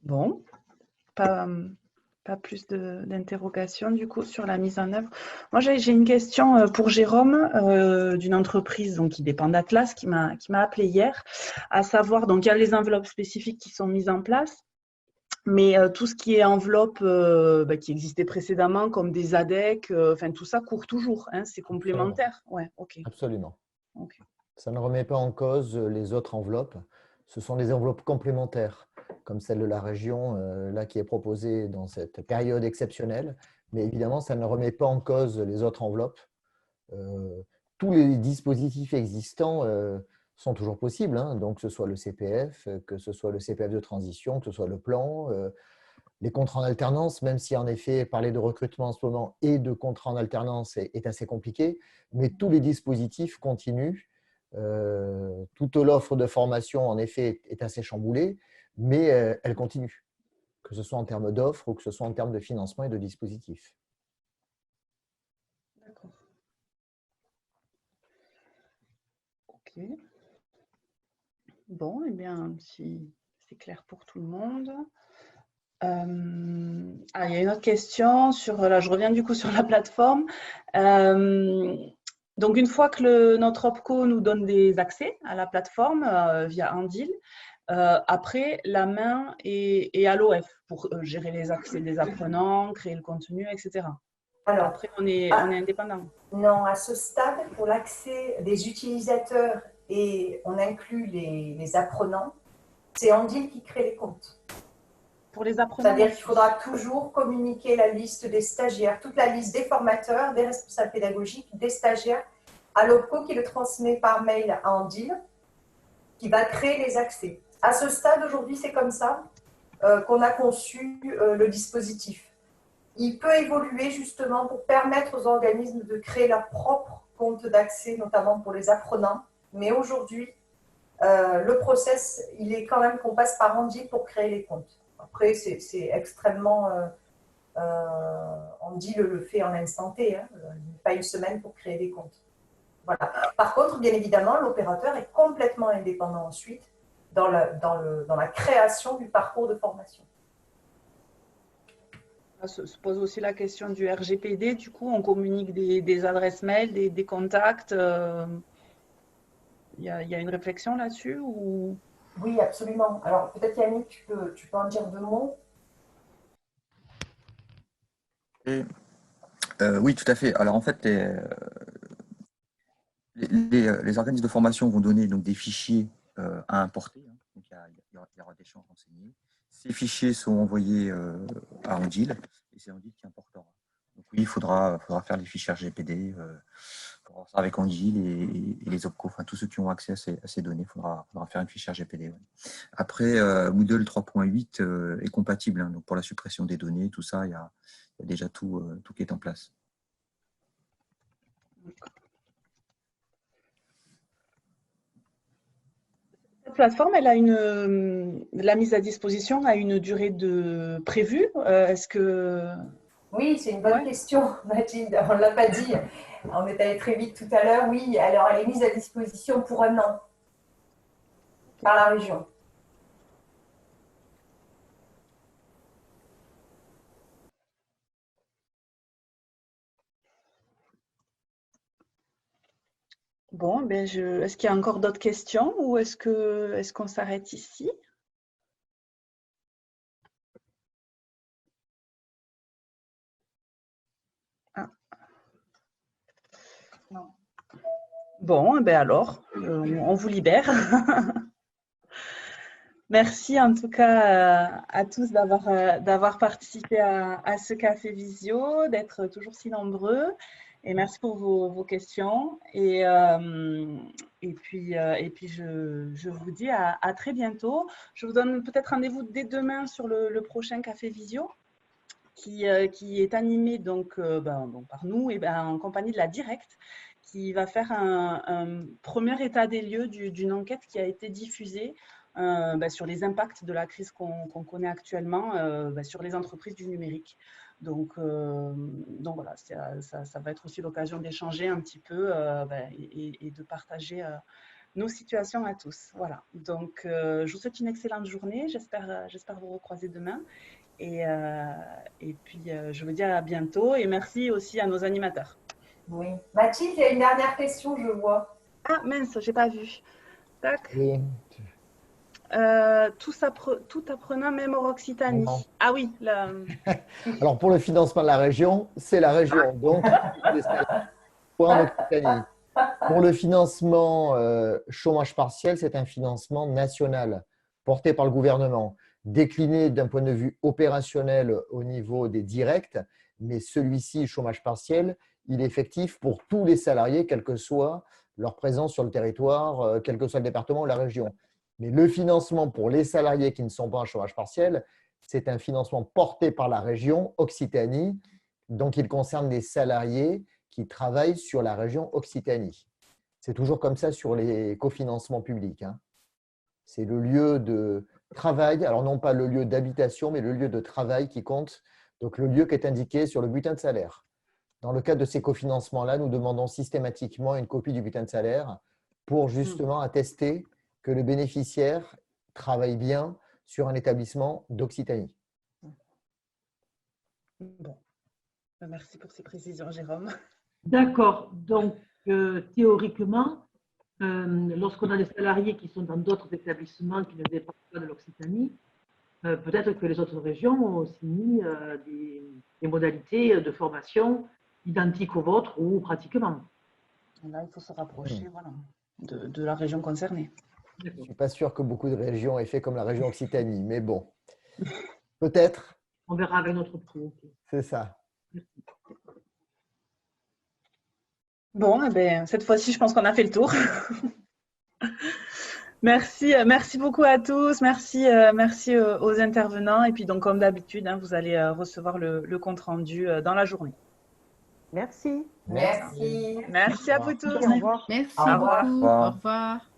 Bon, pas plus d'interrogations du coup sur la mise en œuvre. Moi, j'ai une question pour Jérôme d'une entreprise donc, qui dépend d'Atlas qui m'a appelé hier, à savoir, donc il y a les enveloppes spécifiques qui sont mises en place, mais tout ce qui est enveloppe qui existait précédemment, comme des ADEC, enfin tout ça court toujours, hein, c'est complémentaire. Ouais, ok. Absolument. Okay. Ça ne remet pas en cause les autres enveloppes. Ce sont des enveloppes complémentaires, comme celle de la région, là qui est proposée dans cette période exceptionnelle. Mais évidemment, ça ne remet pas en cause les autres enveloppes. Tous les dispositifs existants sont toujours possibles, hein. Donc que ce soit le CPF, que ce soit le CPF de transition, que ce soit le plan, les contrats en alternance, même si en effet parler de recrutement en ce moment et de contrats en alternance est assez compliqué, mais tous les dispositifs continuent. Toute l'offre de formation en effet est assez chamboulée, mais elle continue, que ce soit en termes d'offres ou que ce soit en termes de financement et de dispositifs. D'accord. Ok. Bon, eh bien, si c'est clair pour tout le monde. Il y a une autre question sur, là, je reviens du coup sur la plateforme. Donc, une fois que notre OPCO nous donne des accès à la plateforme via Andil, après, la main est à l'OF pour gérer les accès des apprenants, créer le contenu, etc. Alors, après, on est indépendant. Non, à ce stade, pour l'accès des utilisateurs, et on inclut les apprenants, c'est Andil qui crée les comptes. Pour les apprenants. C'est-à-dire qu'il faudra toujours communiquer la liste des stagiaires, toute la liste des formateurs, des responsables pédagogiques, des stagiaires, à l'OPCO qui le transmet par mail à Andil, qui va créer les accès. À ce stade, aujourd'hui, c'est comme ça qu'on a conçu le dispositif. Il peut évoluer justement pour permettre aux organismes de créer leur propre compte d'accès, notamment pour les apprenants. Mais aujourd'hui, le process, il est quand même qu'on passe par Andil pour créer les comptes. Après, c'est extrêmement… Andil le fait en instant T, hein, pas une semaine pour créer des comptes. Voilà. Par contre, bien évidemment, l'opérateur est complètement indépendant ensuite dans la création du parcours de formation. Se pose aussi la question du RGPD. Du coup, on communique des adresses mail, des contacts. Il y a une réflexion là-dessus ou… Oui, absolument. Alors, peut-être Yannick, tu peux en dire 2 mots? Et, oui, tout à fait. Alors en fait, les organismes de formation vont donner donc, des fichiers à importer. Hein. Donc, il y aura des champs renseignés. Ces fichiers sont envoyés à Andil et c'est Andil qui importera. Donc oui, il faudra faire les fichiers RGPD avec Andil et les OPCO, enfin tous ceux qui ont accès à ces données, il faudra faire une fichier RGPD. Ouais. Après, Moodle 3.8 est compatible. Hein, donc pour la suppression des données, tout ça, il y a déjà tout qui est en place. Cette plateforme, elle a la mise à disposition a une durée prévue. Est-ce que… Oui, c'est une bonne question, Mathilde. On ne l'a pas dit. On est allé très vite tout à l'heure. Oui, alors elle est mise à disposition pour 1 an par la région. Bon, ben est-ce qu'il y a encore d'autres questions ou est-ce qu'on s'arrête ici? Ah. Non. Bon, ben alors, on vous libère. Merci en tout cas à tous d'avoir participé à ce café visio, d'être toujours si nombreux. Et merci pour vos questions. Et puis je vous dis à très bientôt. Je vous donne peut-être rendez-vous dès demain sur le prochain café visio qui est animé donc, par nous et en compagnie de la Direct, qui va faire un premier état des lieux d'une enquête qui a été diffusée sur les impacts de la crise qu'on connaît actuellement sur les entreprises du numérique. Donc voilà, ça va être aussi l'occasion d'échanger un petit peu et de partager nos situations à tous. Voilà. Donc, je vous souhaite une excellente journée. J'espère vous recroiser demain. Et puis, je vous dis à bientôt. Et merci aussi à nos animateurs. Oui. Mathilde, il y a une dernière question, je vois. Ah mince, j'ai pas vu. Tac. Oui. Tout apprenant, même en Occitanie. Non. Ah oui. Alors, pour le financement de la région, c'est la région. Donc, pour en Occitanie. Pour le financement chômage partiel, c'est un financement national porté par le gouvernement, décliné d'un point de vue opérationnel au niveau des directs, mais celui-ci, chômage partiel, il est effectif pour tous les salariés, quelle que soit leur présence sur le territoire, quel que soit le département ou la région. Mais le financement pour les salariés qui ne sont pas en chômage partiel, c'est un financement porté par la région Occitanie, donc il concerne les salariés qui travaillent sur la région Occitanie. C'est toujours comme ça sur les cofinancements publics. Hein. C'est le lieu de travail, alors non pas le lieu d'habitation, mais le lieu de travail qui compte, donc le lieu qui est indiqué sur le bulletin de salaire. Dans le cadre de ces cofinancements-là, nous demandons systématiquement une copie du bulletin de salaire pour justement attester que le bénéficiaire travaille bien sur un établissement d'Occitanie. Bon. Merci pour ces précisions, Jérôme. D'accord. Donc, théoriquement, lorsqu'on a des salariés qui sont dans d'autres établissements qui ne dépendent pas de l'Occitanie, peut-être que les autres régions ont aussi mis des modalités de formation identiques aux vôtres ou pratiquement. Là, il faut se rapprocher de la région concernée. Je ne suis pas sûr que beaucoup de régions aient fait comme la région Occitanie, mais bon, peut-être. On verra avec notre pro. C'est ça. Bon, cette fois-ci, je pense qu'on a fait le tour. Merci beaucoup à tous. Merci aux intervenants. Et puis, donc, comme d'habitude, vous allez recevoir le compte-rendu dans la journée. Merci. Merci. Merci à vous tous. Au revoir. Merci beaucoup. Au revoir.